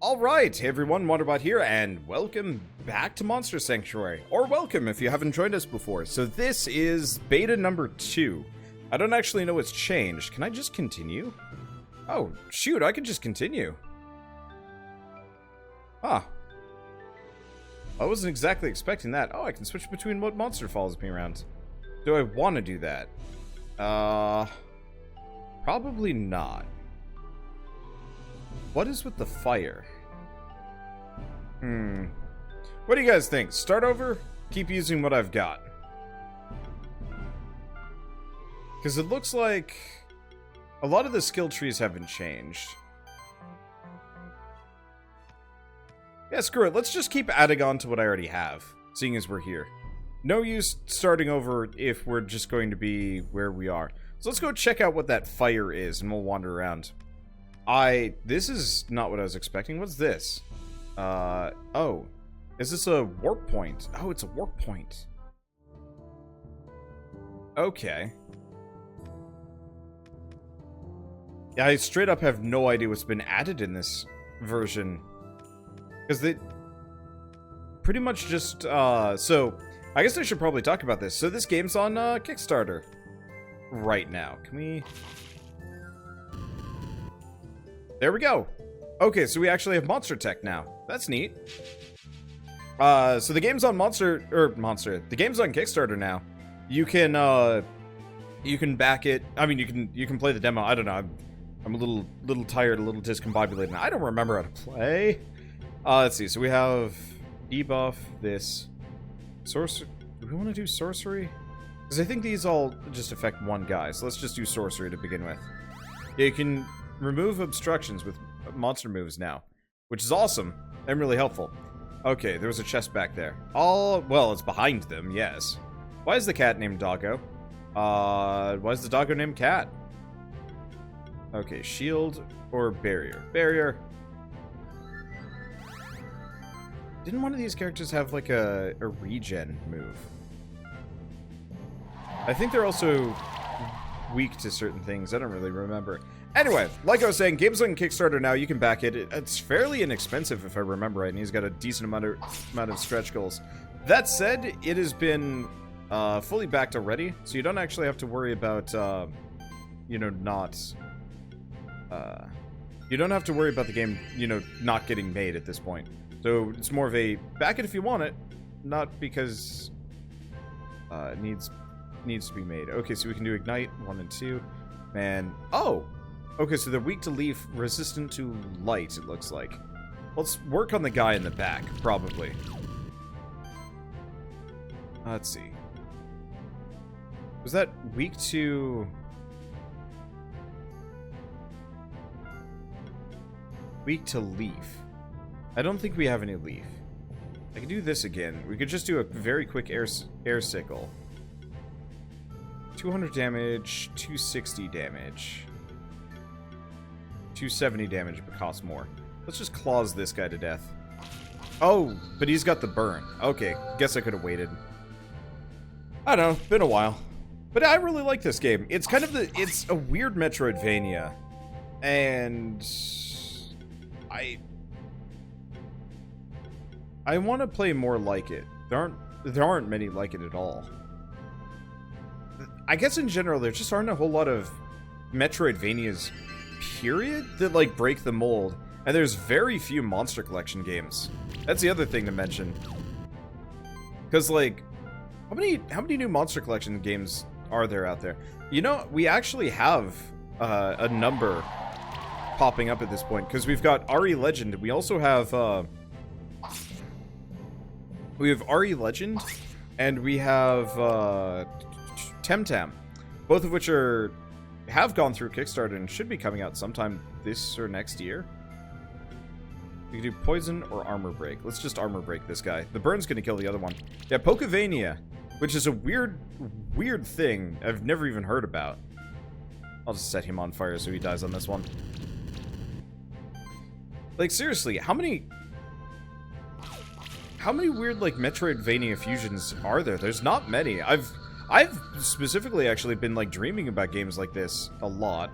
Alright, hey everyone, Wanderbot here, and welcome back to Monster Sanctuary. Or welcome if you haven't joined us before. So this is beta number 2. I don't actually know what's changed. Can I just continue? Oh, shoot, I could just continue. Huh. I wasn't exactly expecting that. Oh, I can switch between what monster follows me around. Do I want to do that? Probably not. What is with the fire? What do you guys think? Start over? Keep using what I've got? Because it looks like a lot of the skill trees haven't changed. Yeah, screw it. Let's just keep adding on to what I already have, seeing as we're here. No use starting over if we're just going to be where we are. So let's go check out what that fire is, and we'll wander around. This is not what I was expecting. What's this? Oh. Is this a warp point? Oh, it's a warp point. Okay. Yeah, I straight up have no idea what's been added in this version. Because they pretty much just, so, I guess I should probably talk about this. So this game's on, Kickstarter right now. Can we... There we go. Okay, so we actually have monster tech now. That's neat. So the game's on the game's on Kickstarter now. You can back it. I mean, you can play the demo. I don't know. I'm a little tired, a little discombobulated. I don't remember how to play. Let's see. So we have debuff, this sorcery. Do we want to do sorcery? Because I think these all just affect one guy. So let's just do sorcery to begin with. Yeah, you can remove obstructions with monster moves now, which is awesome and really helpful. Okay, there was a chest back there. Well, it's behind them, yes. Why is the cat named Doggo? Why is the doggo named Cat? Okay, shield or barrier? Barrier. Didn't one of these characters have like a regen move? I think they're also weak to certain things. I don't really remember. Anyway, like I was saying, game's on Kickstarter now. You can back it. It's fairly inexpensive if I remember right, and he's got a decent amount of stretch goals. That said, it has been fully backed already, so you don't actually have to worry about, you know, you don't have to worry about the game, you know, not getting made at this point. So it's more of a back it if you want it, not because it needs to be made. Okay, so we can do Ignite 1 and 2, and oh. Okay, so they're weak to leaf, resistant to light, it looks like. Let's work on the guy in the back, probably. Let's see. Was that weak to... Weak to leaf. I don't think we have any leaf. I could do this again. We could just do a very quick air sickle. 200 damage, 260 damage. 270 damage, but costs more. Let's just claws this guy to death. Oh, but he's got the burn. Okay, guess I could have waited. I don't know, been a while. But I really like this game. It's kind of it's a weird metroidvania. And... I want to play more like it. There aren't many like it at all. I guess in general, there just aren't a whole lot of Metroidvanias, period, that like break the mold, and there's very few Monster Collection games. That's the other thing to mention, because like how many new Monster Collection games are there out there? You know, we actually have a number popping up at this point, because we've got RE Legend. We also have RE Legend, and we have Temtem, both of which have gone through Kickstarter and should be coming out sometime this or next year. We can do poison or armor break. Let's just armor break this guy. The burn's gonna kill the other one. Yeah, Pokevania, which is a weird thing I've never even heard about. I'll just set him on fire so he dies on this one. Like, seriously, how many weird, like, Metroidvania fusions are there? There's not many. I've specifically actually been, like, dreaming about games like this a lot.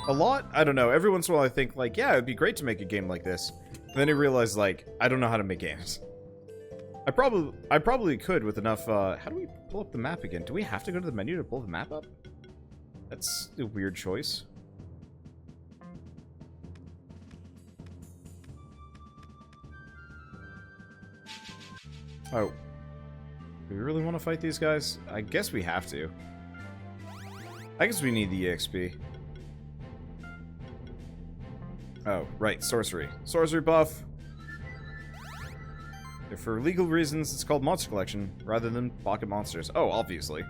I don't know. Every once in a while I think, like, yeah, it'd be great to make a game like this. And then he realized, like, I don't know how to make games. I probably could with enough, how do we pull up the map again? Do we have to go to the menu to pull the map up? That's a weird choice. Oh. Do we really want to fight these guys? I guess we have to. I guess we need the EXP. Oh, right, sorcery. Sorcery buff. For legal reasons, it's called Monster Collection, rather than Pocket Monsters. Oh, obviously.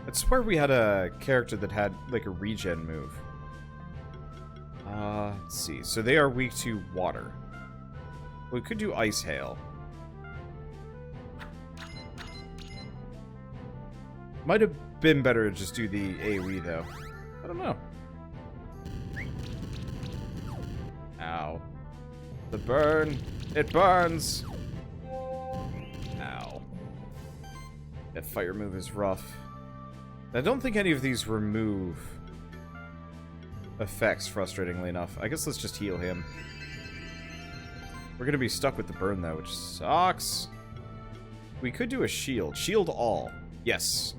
I swear we had a character that had, like, a regen move. Let's see. So they are weak to water. We could do Ice Hail. Might have been better to just do the AoE, though. I don't know. Ow. The burn. It burns. Ow. That fire move is rough. I don't think any of these remove effects, frustratingly enough. I guess let's just heal him. We're gonna be stuck with the burn, though, which sucks. We could do a shield. Shield all. Yes.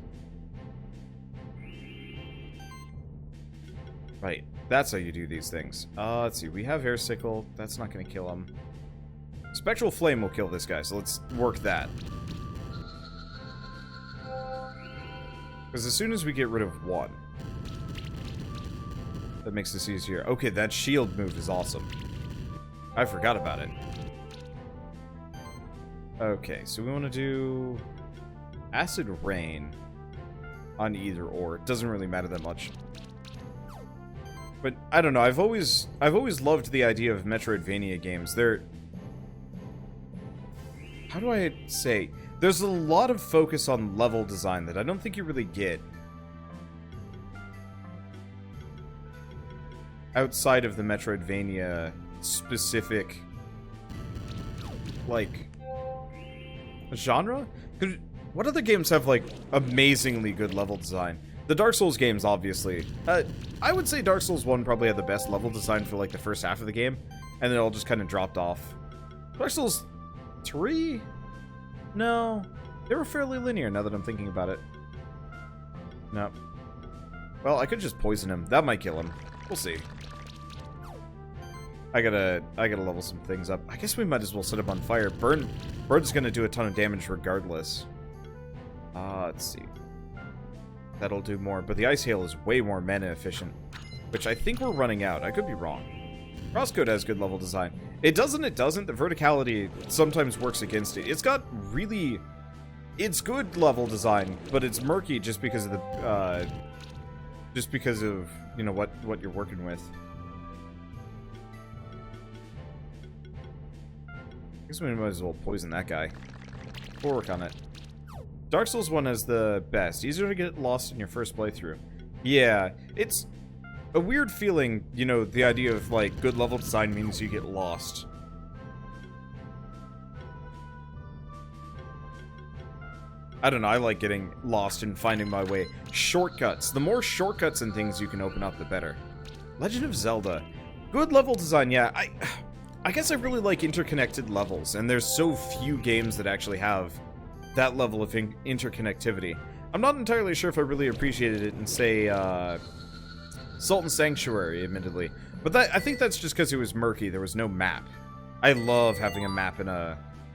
Right. That's how you do these things. Let's see. We have Hair Sickle. That's not gonna kill him. Spectral Flame will kill this guy, so let's work that. Because as soon as we get rid of one, that makes this easier. Okay, that shield move is awesome. I forgot about it. Okay, so we want to do Acid Rain on either or. It doesn't really matter that much. But I don't know. I've always loved the idea of metroidvania games. They're, how do I say? There's a lot of focus on level design that I don't think you really get outside of the metroidvania specific, like, genre? What other games have, like, amazingly good level design? The Dark Souls games, obviously. I would say Dark Souls 1 probably had the best level design for, like, the first half of the game, and then it all just kind of dropped off. Dark Souls 3? No. They were fairly linear, now that I'm thinking about it. No. Well, I could just poison him. That might kill him. We'll see. I gotta level some things up. I guess we might as well set him on fire. Bird's gonna do a ton of damage regardless. Let's see. That'll do more, but the Ice Hail is way more mana efficient, which I think we're running out. I could be wrong. Crosscode has good level design. It doesn't. The verticality sometimes works against it. It's got really... It's good level design, but it's murky just because of the... just because of, you know, what you're working with. I guess we might as well poison that guy. We'll work on it. Dark Souls 1 has the best. Easier to get lost in your first playthrough. Yeah, it's a weird feeling, you know, the idea of, like, good level design means you get lost. I don't know, I like getting lost and finding my way. Shortcuts. The more shortcuts and things you can open up, the better. Legend of Zelda. Good level design, yeah. I guess I really like interconnected levels, and there's so few games that actually have that level of interconnectivity. I'm not entirely sure if I really appreciated it in, say, Sultan Sanctuary, admittedly. But I think that's just because it was murky. There was no map. I love having a map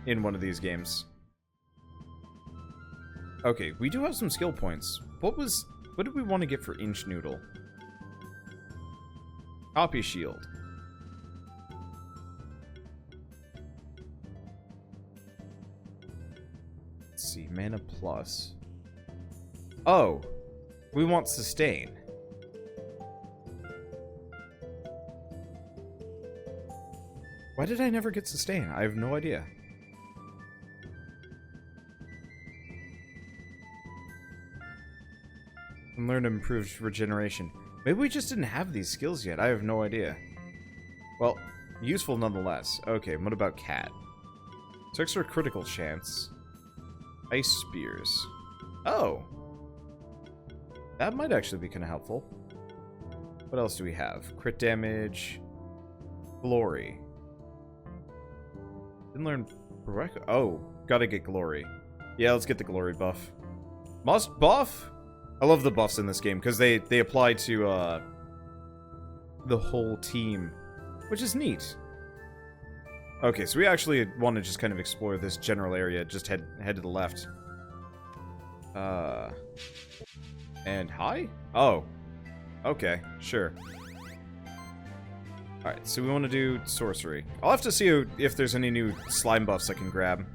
in one of these games. Okay, we do have some skill points. What did we want to get for Inch Noodle? Copy Shield. Let's see, mana plus. Oh, we want sustain. Why did I never get sustain? I have no idea. And learn improved regeneration. Maybe we just didn't have these skills yet. I have no idea. Well, useful nonetheless. Okay, what about Cat? So extra critical chance. Ice Spears. Oh. That might actually be kind of helpful. What else do we have? Crit damage. Glory. Didn't learn... Oh, gotta get glory. Yeah, let's get the glory buff. Must buff? I love the buffs in this game, because they apply to, the whole team. Which is neat. Okay, so we actually want to just kind of explore this general area. Just head to the left. And hi? Oh. Okay, sure. Alright, so we want to do sorcery. I'll have to see if there's any new slime buffs I can grab.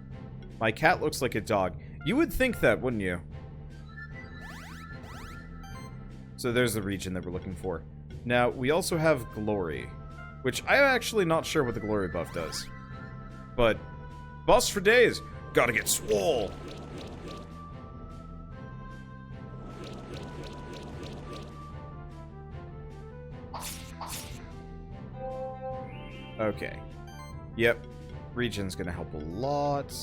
My cat looks like a dog. You would think that, wouldn't you? So there's the region that we're looking for. Now, we also have glory, which I'm actually not sure what the glory buff does. But, buffs for days! Gotta get swole! Okay. Yep. Region's gonna help a lot.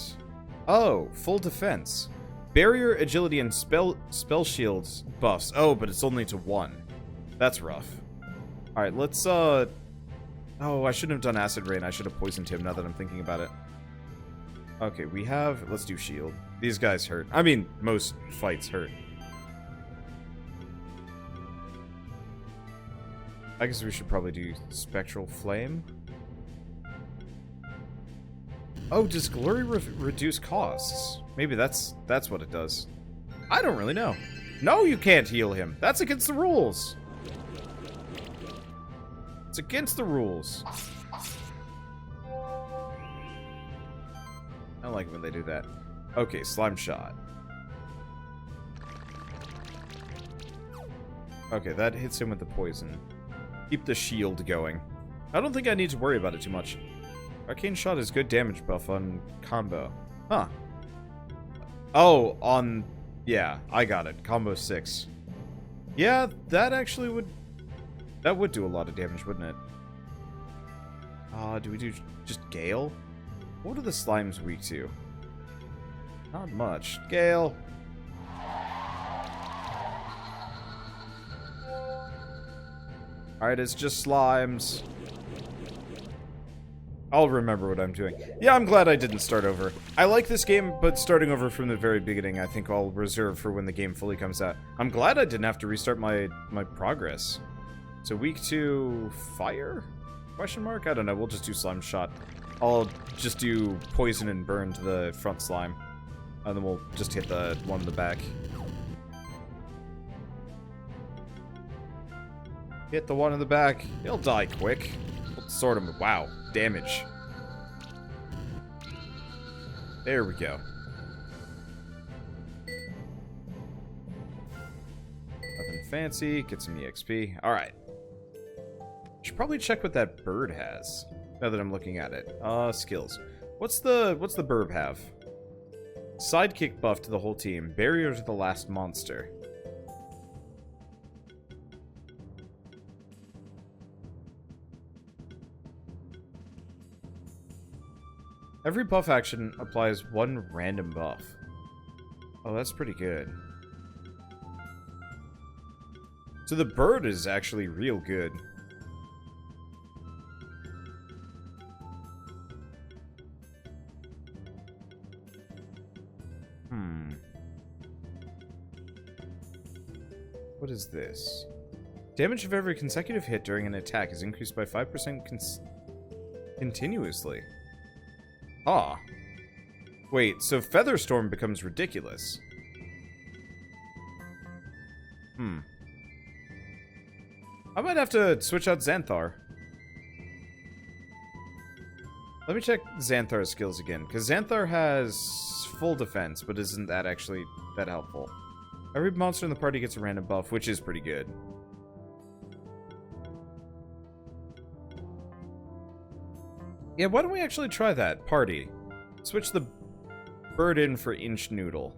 Oh, full defense. Barrier, agility, and spell shields buffs. Oh, but it's only to 1. That's rough. Alright, let's, Oh, I shouldn't have done acid rain. I should have poisoned him now that I'm thinking about it. Okay, we have... Let's do shield. These guys hurt. I mean, most fights hurt. I guess we should probably do spectral flame. Oh, does glory reduce costs? Maybe that's what it does. I don't really know. No, you can't heal him. That's against the rules. It's against the rules. I don't like when they do that. Okay, slime shot. Okay, that hits him with the poison. Keep the shield going. I don't think I need to worry about it too much. Arcane shot is good damage buff on combo. Huh. Oh, on... Yeah, I got it. Combo 6. Yeah, that actually would... That would do a lot of damage, wouldn't it? Do we do just Gale? What are the slimes weak to? Not much. Gale! Alright, it's just slimes. I'll remember what I'm doing. Yeah, I'm glad I didn't start over. I like this game, but starting over from the very beginning, I think I'll reserve for when the game fully comes out. I'm glad I didn't have to restart my progress. So weak to fire? Question mark? I don't know. We'll just do slime shot. I'll just do poison and burn to the front slime. And then we'll just hit the one in the back. Hit the one in the back. He'll die quick. We'll sort him. Wow. Damage. There we go. Nothing fancy. Get some EXP. Alright. Should probably check what that bird has. Now that I'm looking at it. Skills. What's the burb have? Sidekick buff to the whole team. Barrier to the last monster. Every buff action applies one random buff. Oh, that's pretty good. So the bird is actually real good. What is this? Damage of every consecutive hit during an attack is increased by 5% continuously. Ah. Wait, so Featherstorm becomes ridiculous. I might have to switch out Xanthar. Let me check Xanthar's skills again, because Xanthar has full defense, but isn't that actually that helpful? Every monster in the party gets a random buff, which is pretty good. Yeah, why don't we actually try that? Party. Switch the bird in for Inch Noodle.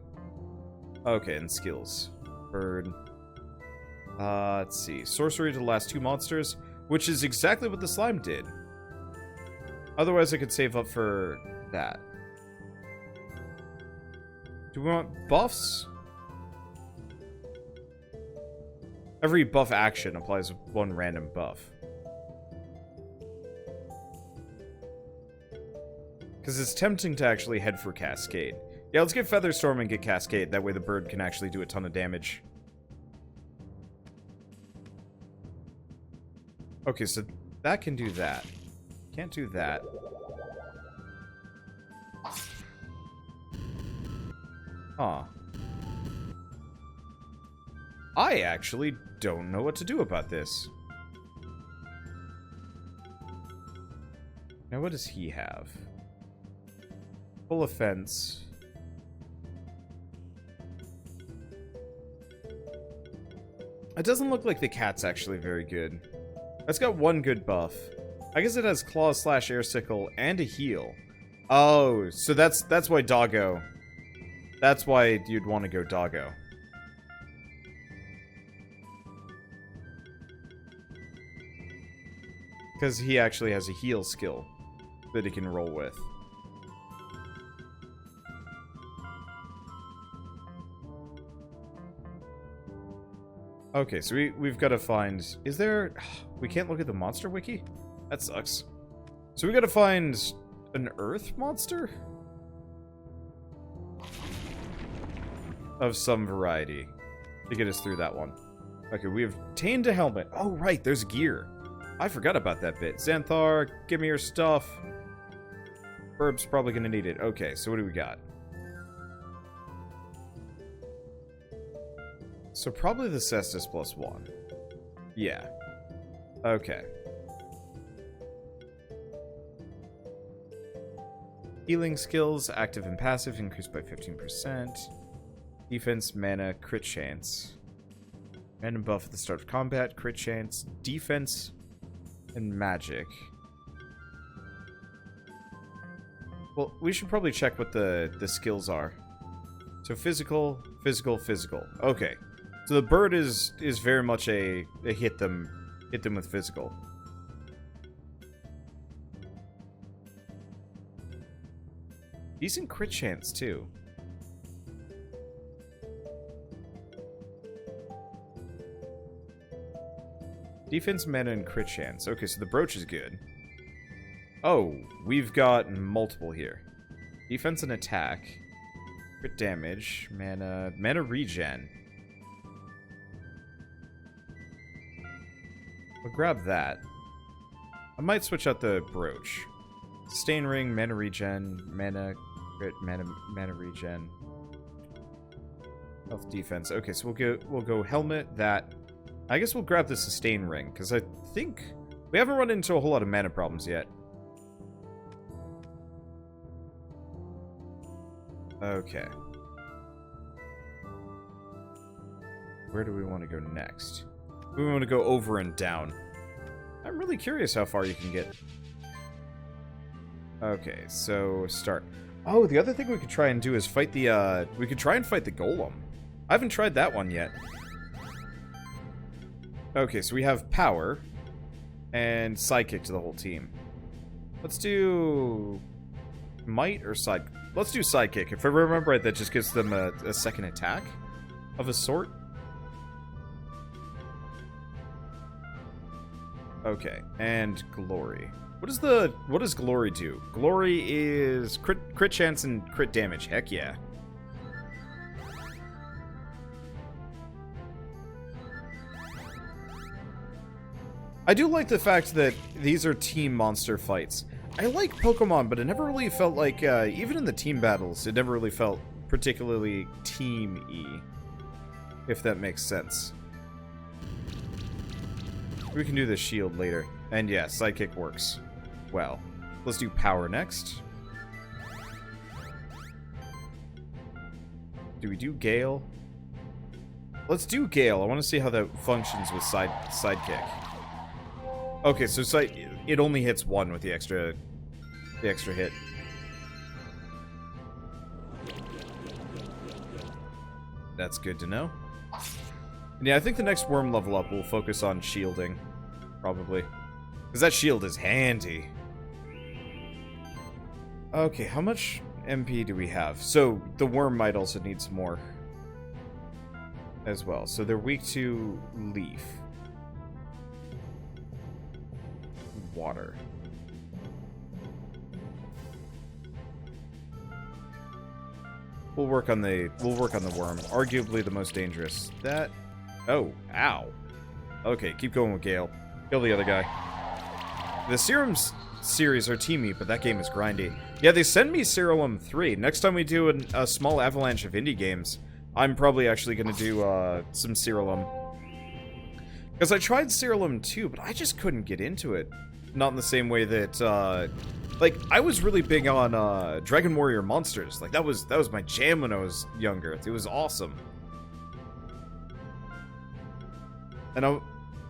Okay, and skills. Bird. Let's see. Sorcery to the last 2 monsters, which is exactly what the slime did. Otherwise, I could save up for that. Do we want buffs? Every buff action applies one random buff. Because it's tempting to actually head for Cascade. Yeah, let's get Featherstorm and get Cascade. That way the bird can actually do a ton of damage. Okay, so that can do that. Can't do that. Huh. I actually don't know what to do about this. Now, what does he have? Full offense. It doesn't look like the cat's actually very good. It's got one good buff. I guess it has claws slash air sickle and a heal. Oh, so that's why Doggo. That's why you'd want to go Doggo. Because he actually has a heal skill that he can roll with. Okay, so we've got to find... Is there... We can't look at the monster wiki? That sucks. So we got to find an earth monster? Of some variety. To get us through that one. Okay, we have obtained a helmet. Oh, right, there's gear. I forgot about that bit. Xanthar, give me your stuff. Burb's probably going to need it. Okay, so what do we got? So probably the Cestus +1. Yeah. Okay. Healing skills, active and passive, increased by 15%. Defense, mana, crit chance. Random buff at the start of combat, crit chance, defense, and magic. Well, we should probably check what the skills are. So physical, physical, physical. Okay. So the bird is very much a hit them with physical. Decent crit chance too. Defense, mana, and crit chance. Okay, so the brooch is good. Oh, we've got multiple here. Defense and attack. Crit damage. Mana regen. We'll grab that. I might switch out the brooch. Sustain ring, mana regen, mana crit, mana regen. Health defense. Okay, so we'll go helmet, that. I guess we'll grab the sustain ring, because I think we haven't run into a whole lot of mana problems yet. Okay. Where do we want to go next? We want to go over and down. I'm really curious how far you can get. Okay, so start. Oh, the other thing we could try and do is fight the, we could try and fight the golem. I haven't tried that one yet. Okay, so we have power and sidekick to the whole team. Let's do might or side. Let's do sidekick. If I remember right, that just gives them a second attack of a sort. Okay, and glory. What does glory do? Glory is crit chance and crit damage. Heck yeah. I do like the fact that these are team monster fights. I like Pokemon, but it never really felt like, even in the team battles, it never really felt particularly team-y, if that makes sense. We can do the shield later. And yeah, sidekick works. Well, let's do power next. Do we do Gale? Let's do Gale. I want to see how that functions with sidekick. Okay, so it only hits one with the extra hit. That's good to know. And yeah, I think the next worm level up will focus on shielding, probably. Because that shield is handy. Okay, how much MP do we have? So, the worm might also need some more. as well. So they're weak to leaf. Water. We'll work on the worm. Arguably the most dangerous. That. Oh, ow. Okay, keep going with Gale. Kill the other guy. The Serums series are teamy, but that game is grindy. Yeah, they send me Ceruleum 3. Next time we do a small avalanche of indie games, I'm probably actually going to do some Ceruleum. Because I tried Ceruleum 2, but I just couldn't get into it. Not in the same way that, like, I was really big on Dragon Warrior Monsters. Like, that was my jam when I was younger. It was awesome. And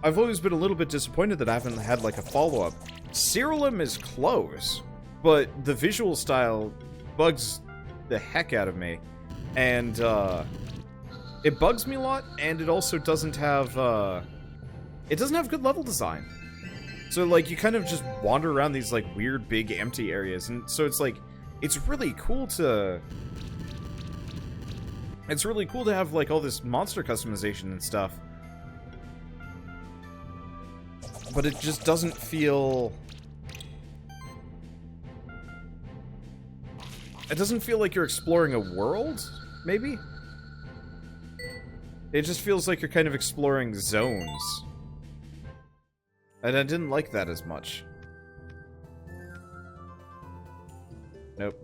I've always been a little bit disappointed that I haven't had, like, a follow-up. Ceruleum is close, but the visual style bugs the heck out of me. And, it bugs me a lot, and it also doesn't have, it doesn't have good level design. So, like, you kind of just wander around these, like, weird, big, empty areas, and so it's, like, it's really cool to have, like, all this monster customization and stuff. But it just doesn't feel... It doesn't feel like you're exploring a world, maybe? It just feels like you're kind of exploring zones. And I didn't like that as much. Nope.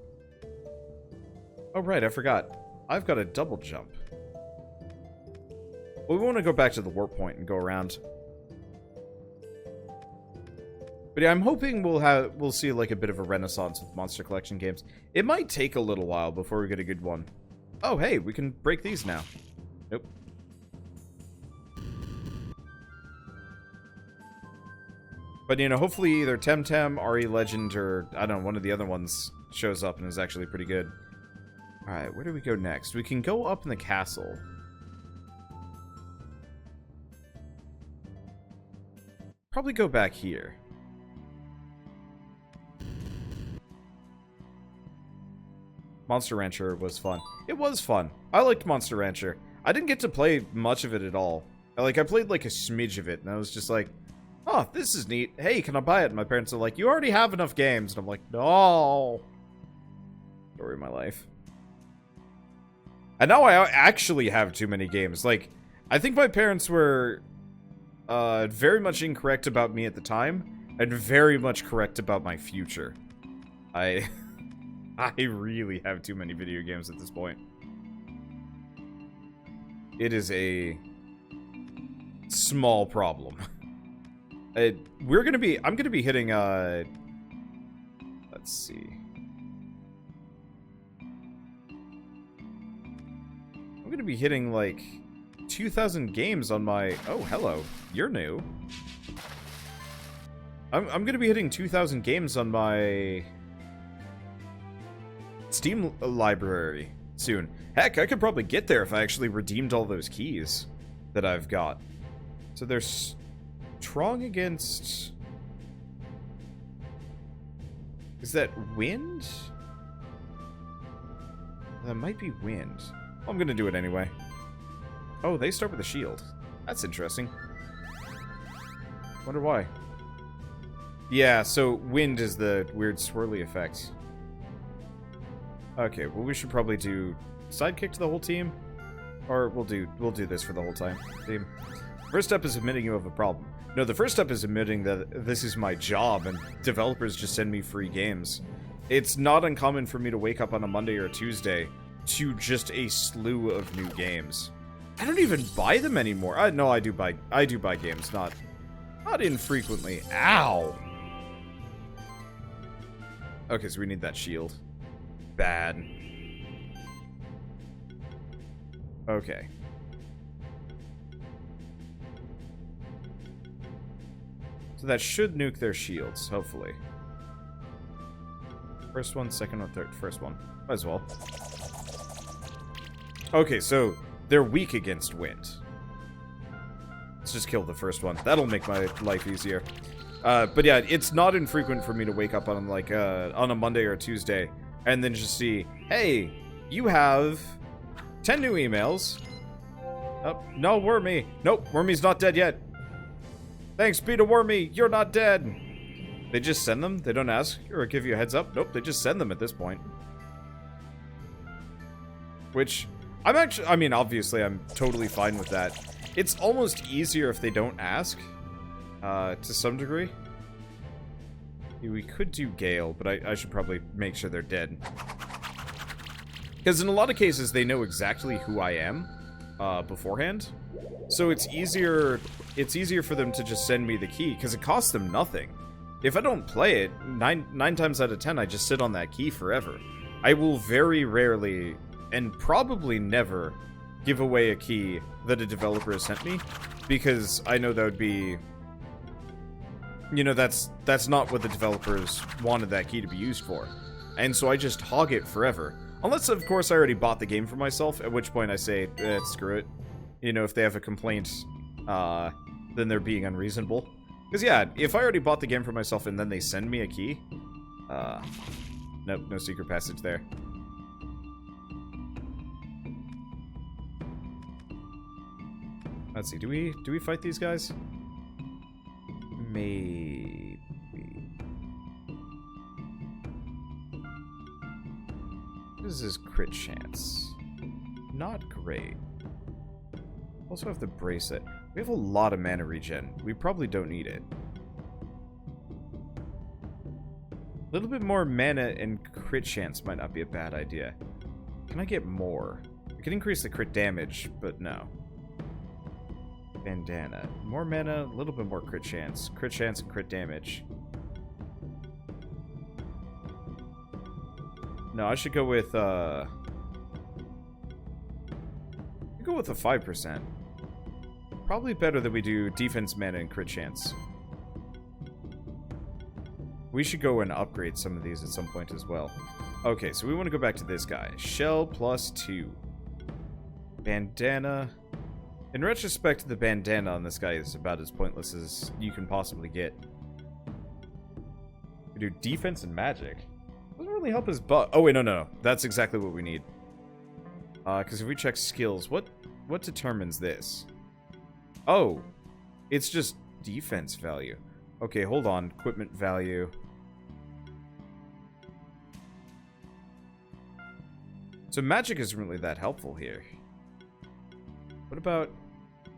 Oh, right, I forgot. I've got a double jump. Well, we want to go back to the warp point and go around. But yeah, I'm hoping we'll see like a bit of a renaissance with Monster Collection games. It might take a little while before we get a good one. Oh, hey, we can break these now. Nope. But, you know, hopefully either Temtem, RE Legend, or, I don't know, one of the other ones shows up and is actually pretty good. Alright, where do we go next? We can go up in the castle. Probably go back here. Monster Rancher was fun. It was fun. I liked Monster Rancher. I didn't get to play much of it at all. I played like a smidge of it, and I was just like, oh, this is neat. Hey, can I buy it? And my parents are like, you already have enough games. And I'm like, no. Story of my life. And now I actually have too many games. Like, I think my parents were very much incorrect about me at the time, and very much correct about my future. I really have too many video games at this point. It is a small problem. I'm gonna be hitting, let's see. I'm gonna be hitting, like, 2,000 games on my... Oh, hello. You're new. I'm gonna be hitting 2,000 games on my Steam library soon. Heck, I could probably get there if I actually redeemed all those keys that I've got. So there's... Strong against... Is that wind? That might be wind. Well, I'm gonna do it anyway. Oh, they start with a shield. That's interesting. Wonder why. Yeah, so wind is the weird swirly effect. Okay, well we should probably do sidekick to the whole team. Or we'll do this for the whole team. First step is admitting you have a problem. No, the first step is admitting that this is my job and developers just send me free games. It's not uncommon for me to wake up on a Monday or a Tuesday to just a slew of new games. I don't even buy them anymore. No, I do buy games, not infrequently. Ow! Okay, so we need that shield. Bad. Okay. So that should nuke their shields, hopefully. First one, second one, third. First one. Might as well. Okay, so they're weak against wind. Let's just kill the first one. That'll make my life easier. But yeah, it's not infrequent for me to wake up on, like, on a Monday or a Tuesday and then just see, hey, you have 10 new emails, Oh, no, Wormy. Nope, Wormy's not dead yet. Thanks be to Wormy, you're not dead. They just send them? They don't ask or give you a heads up? Nope, they just send them at this point. Which, I mean, obviously I'm totally fine with that. It's almost easier if they don't ask, to some degree. We could do Gale, but I should probably make sure they're dead. Because in a lot of cases, they know exactly who I am, beforehand. So it's easier for them to just send me the key, because it costs them nothing. If I don't play it, 9 times out of 10, I just sit on that key forever. I will very rarely, and probably never, give away a key that a developer has sent me, because I know that would be... You know, that's not what the developers wanted that key to be used for. And so I just hog it forever. Unless, of course, I already bought the game for myself, at which point I say, screw it. You know, if they have a complaint, then they're being unreasonable. Because, yeah, if I already bought the game for myself and then they send me a key... Nope, no secret passage there. Let's see, do we fight these guys? Maybe. This is crit chance. Not great. Also have the bracelet. We have a lot of mana regen. We probably don't need it. A little bit more mana and crit chance might not be a bad idea. Can I get more? I can increase the crit damage, but no. Bandana. More mana, a little bit more crit chance. Crit chance and crit damage. No, I should go with, go with a 5%. Probably better that we do defense mana and crit chance. We should go and upgrade some of these at some point as well. Okay, so we want to go back to this guy. Shell +2. Bandana. In retrospect, the bandana on this guy is about as pointless as you can possibly get. We do defense and magic. Doesn't really help his butt. Oh, wait, no. That's exactly what we need. Because if we check skills, what determines this? Oh, it's just defense value. Okay, hold on. Equipment value. So magic isn't really that helpful here. What about...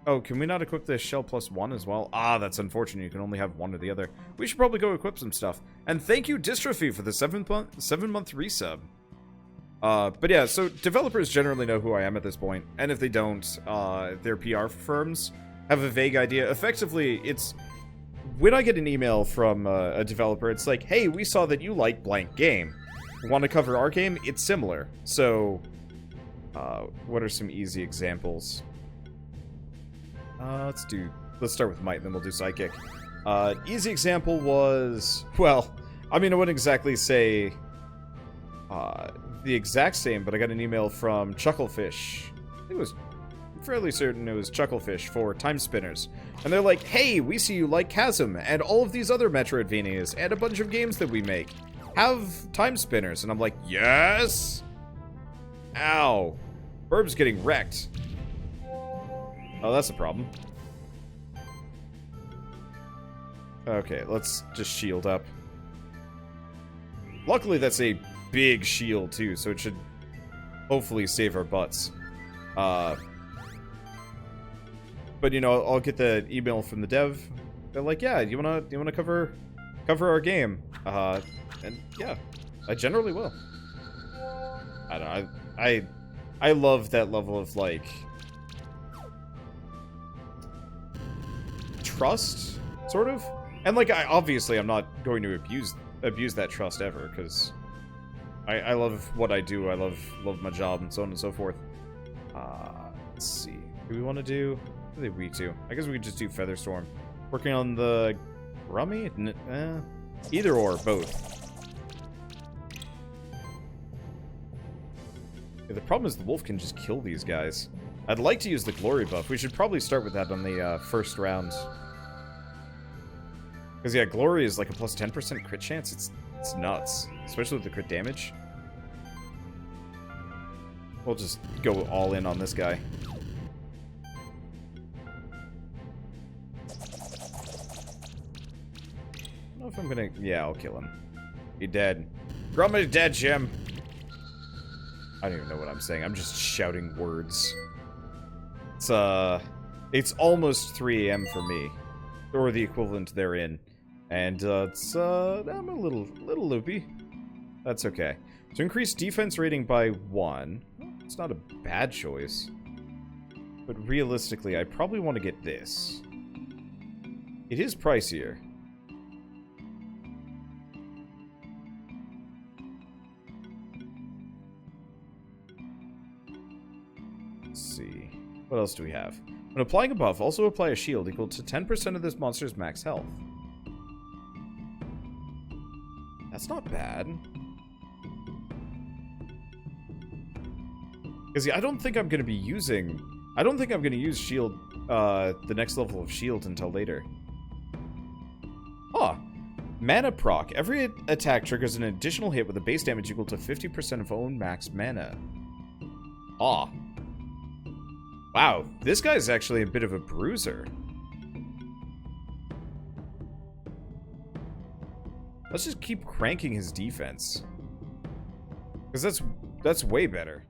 Oh, can we not equip the shell +1 as well? Ah, that's unfortunate. You can only have one or the other. We should probably go equip some stuff. And thank you, Dystrophy, for the 7-month resub. But yeah, so developers generally know who I am at this point. And if they don't, their PR firms have a vague idea. Effectively, it's... When I get an email from a developer, it's like, hey, we saw that you like blank game. Want to cover our game? It's similar. So, what are some easy examples? Let's start with Might, then we'll do Psychic. Easy example was, well, I mean, I wouldn't exactly say the exact same, but I got an email from Chucklefish. It was fairly certain it was Chucklefish for Time Spinners. And they're like, hey, we see you like Chasm, and all of these other Metroidvanias, and a bunch of games that we make. Have Time Spinners. And I'm like, yes! Ow. Burb's getting wrecked. Oh, that's a problem. Okay, let's just shield up. Luckily, that's a big shield, too, so it should hopefully save our butts. But, you know, I'll get the email from the dev. They're like, yeah, you wanna cover our game? And yeah, I generally will. I don't know, I love that level of, like, trust, sort of. And, like, obviously I'm not going to abuse that trust ever, because I love what I do. I love my job and so on and so forth. Let's see. Do we want to do... What do we do? I guess we could just do Featherstorm. Working on the Rummy? Either or, both. Yeah, the problem is the wolf can just kill these guys. I'd like to use the glory buff. We should probably start with that on the first round. Because, yeah, glory is like a plus 10% crit chance. It's nuts. Especially with the crit damage. We'll just go all in on this guy. I'm gonna... Yeah, I'll kill him. He dead. Grandma's dead, Jim. I don't even know what I'm saying. I'm just shouting words. It's almost 3 a.m. for me. Or the equivalent therein. And, I'm a little loopy. That's okay. So increase defense rating by 1. It's not a bad choice. But realistically, I probably want to get this. It is pricier. Let's see. What else do we have? When applying a buff, also apply a shield equal to 10% of this monster's max health. That's not bad. Because I don't think I'm going to be using... I don't think I'm going to use shield, the next level of shield until later. Huh. Mana proc. Every attack triggers an additional hit with a base damage equal to 50% of own max mana. Ah. Wow, this guy's actually a bit of a bruiser. Let's just keep cranking his defense. Because that's way better.